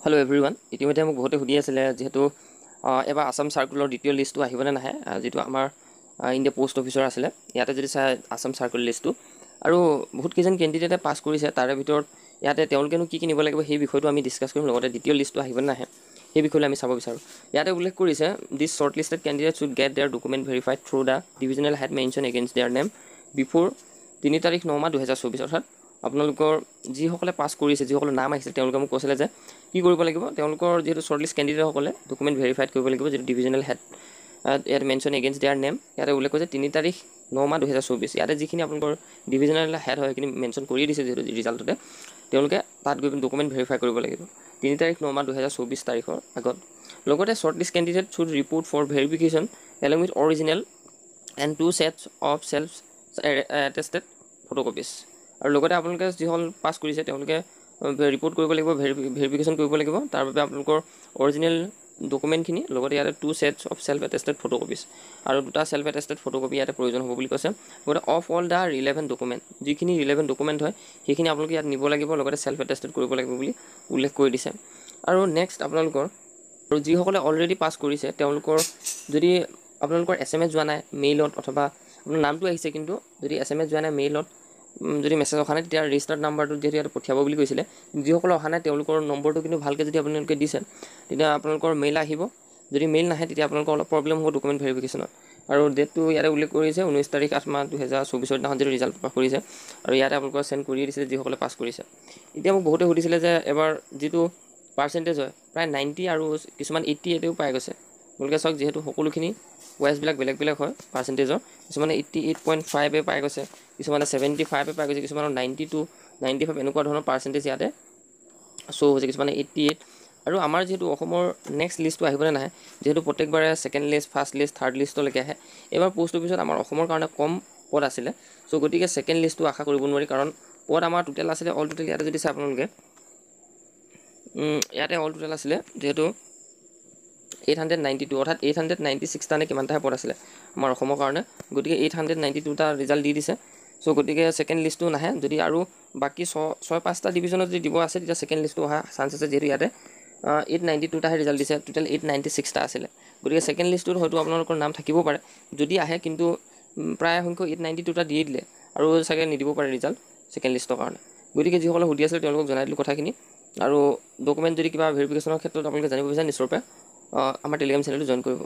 Hello' everyone. ইতিমধ্যে মোক বহুতে সুধি আছিলে যিহেতু এবাৰ আছাম চাৰ্কুলৰ দ্বিতীয় লিষ্টটো আহিবনে নাহে, যিটো আমাৰ ইণ্ডিয়া পোষ্ট অফিচৰ আছিলে। ইয়াতে যদি চাই আছাম চাৰ্কুল লিষ্টটো আৰু বহুতকেইজন কেণ্ডিডেটে পাছ কৰিছে, তাৰে ভিতৰত ইয়াতে তেওঁলোকেনো কি নিব লাগিব সেই বিষয়টো আমি ডিছকাছ কৰিম। লগতে দ্বিতীয় লিষ্টটো আহিবনে নাহে সেই বিষয়লৈ আমি চাব বিচাৰোঁ। ইয়াতে উল্লেখ কৰিছে this short listed candidate should get their document verified through the divisional head mention against their name before 3 তাৰিখ 9 মাহ 2024। অৰ্থাৎ আপোনালোকৰ যিসকলে পাছ কৰিছে, যিসকলৰ নাম আহিছে, তেওঁলোকে মোক কৈছিলে যে কি কৰিব লাগিব, তেওঁলোকৰ যিহেতু শ্বৰ্ট লিষ্ট কেণ্ডিডেটসকলে ডকুমেণ্ট ভেৰিফাইড কৰিব লাগিব, যিটো ডিভিজনেল হেড ইয়াত মেনশ্যন এগেইনষ্ট দেয়াৰ নেম। ইয়াতে উল্লেখ কৰিছে 3 তাৰিখ 9 মাহ 2024। ইয়াতে যিখিনি আপোনালোকৰ ডিভিজনেল হেড হয় সেইখিনি মেনশ্যন কৰি দিছে যিহেতু ৰিজাল্টতে, তেওঁলোকে তাত গৈ ডকুমেণ্ট ভেৰিফাই কৰিব লাগিব 3 তাৰিখ 9 মাহ 2024 তাৰিখৰ আগত। লগতে short list candidate should report for verification along with original and 2 sets of self attested photocopies. আৰু লগতে আপোনালোকে যিসকল পাছ কৰিছে তেওঁলোকে ৰিপৰ্ট কৰিব লাগিব, ভেৰিফিকেশ্যন কৰিব লাগিব। তাৰ বাবে আপোনালোকৰ অৰিজিনেল ডকুমেণ্টখিনি, লগতে ইয়াতে 2 sets of self attested photocopies আৰু 2টা চেল্ফ এটেষ্টেড ফটোকপি ইয়াতে প্ৰয়োজন হ'ব বুলি কৈছে। লগতে of all the relevant document, যিখিনি ৰিলেভেণ্ট ডকুমেণ্ট হয় সেইখিনি আপোনালোকে ইয়াত নিব লাগিব, লগতে চেল্ফ এটেষ্টেড কৰিব লাগিব বুলি উল্লেখ কৰি দিছে। আৰু নেক্সট আপোনালোকৰ আৰু যিসকলে অলৰেডি পাছ কৰিছে তেওঁলোকৰ যদি আপোনালোকৰ SMS যোৱা নাই মেইলত, অথবা আপোনাৰ নামটো আহিছে কিন্তু যদি SMS যোৱা নাই মেইলত, যদি মেছেজ অহা নাই, তেতিয়া ৰেজিষ্টাৰ্ড নাম্বাৰটো যিহেতু ইয়াত পঠিয়াব বুলি কৈছিলে। যিসকলে অহা নাই তেওঁলোকৰ নম্বৰটো কিন্তু ভালকৈ যদি আপোনালোকে দিছে তেতিয়া আপোনালোকৰ মেইল আহিব। যদি মেইল নাহে তেতিয়া আপোনালোকৰ অলপ প্ৰব্লেম হ'ব ডকুমেণ্ট ভেৰিফিকেশ্যনত। আৰু ডেটটো ইয়াতে উল্লেখ কৰিছে 19 তাৰিখ 8 মাহ 2024 দিনাখন যিটো ৰিজাল্ট প্ৰকাশ কৰিছে, আৰু ইয়াতে আপোনালোকৰ চেণ্ড কৰিয়ে দিছিলে যিসকলে পাছ কৰিছে। এতিয়া মোক বহুতে সুধিছিলে যে এবাৰ যিটো পাৰ্চেণ্টেজ হয় প্ৰায় 90 আৰু কিছুমান 88ও পাই গৈছে। আপোনালোকে চাওক যিহেতু সকলোখিনি ৱাইজবিলাক বেলেগ বেলেগ হয় পাৰ্চেণ্টেজৰ, কিছুমানে 88.5 পাই গৈছে, কিছুমানে 75 পাই গৈছে, কিছুমানৰ 92, 95 এনেকুৱা ধৰণৰ পাৰ্চেণ্টেজ ইয়াতে শ্ব' হৈছে, কিছুমানে 88। আৰু আমাৰ যিহেতু অসমৰ নেক্সট লিষ্টটো আহিবলৈ নাহে, যিহেতু প্ৰত্যেকবাৰে second list, first list, third লিষ্টলৈকে আহে। এইবাৰ পোষ্ট অফিচত আমাৰ অসমৰ কাৰণে কম পদ আছিলে, চ' গতিকে ছেকেণ্ড লিষ্টটো আশা কৰিব নোৱাৰি, কাৰণ পদ আমাৰ টোটেল আছিলে অল টোটেল ইয়াতে যদি চাই আপোনালোকে ইয়াতে অল টোটেল আছিলে যিহেতু 892, অৰ্থাৎ 896টা নে কিমানটাহে পদ আছিলে আমাৰ অসমৰ কাৰণে। গতিকে 892টা ৰিজাল্ট দি দিছে। চ' গতিকে ছেকেণ্ড লিষ্টটো নাহে। যদি আৰু বাকী 6-5টা ডিভিজনত যদি দিব আছে তেতিয়া ছেকেণ্ড লিষ্টটো অহা চান্স আছে, যিহেতু ইয়াতে 892টাহে ৰিজাল্ট দিছে, টোটেল 896টা আছিলে। গতিকে ছেকেণ্ড লিষ্টটোত হয়তো আপোনালোকৰ নাম থাকিব পাৰে যদি আহে, কিন্তু প্ৰায় সংখ্যক 892টা দিয়ে দিলে আৰু চাগে নিদিব পাৰে ৰিজাল্ট ছেকেণ্ড লিষ্টৰ কাৰণে। গতিকে যিসকলে সুধি আছিলে তেওঁলোকক জনাই দিলোঁ কথাখিনি। আৰু ডকুমেণ্ট যদি কিবা ভেৰিফিকেশ্যনৰ ক্ষেত্ৰত আপোনালোকে জানিব বিচাৰে নিশ্চয়ৰূপে আমাৰ টেলিগ্ৰাম চেনেলটো জইন কৰিব।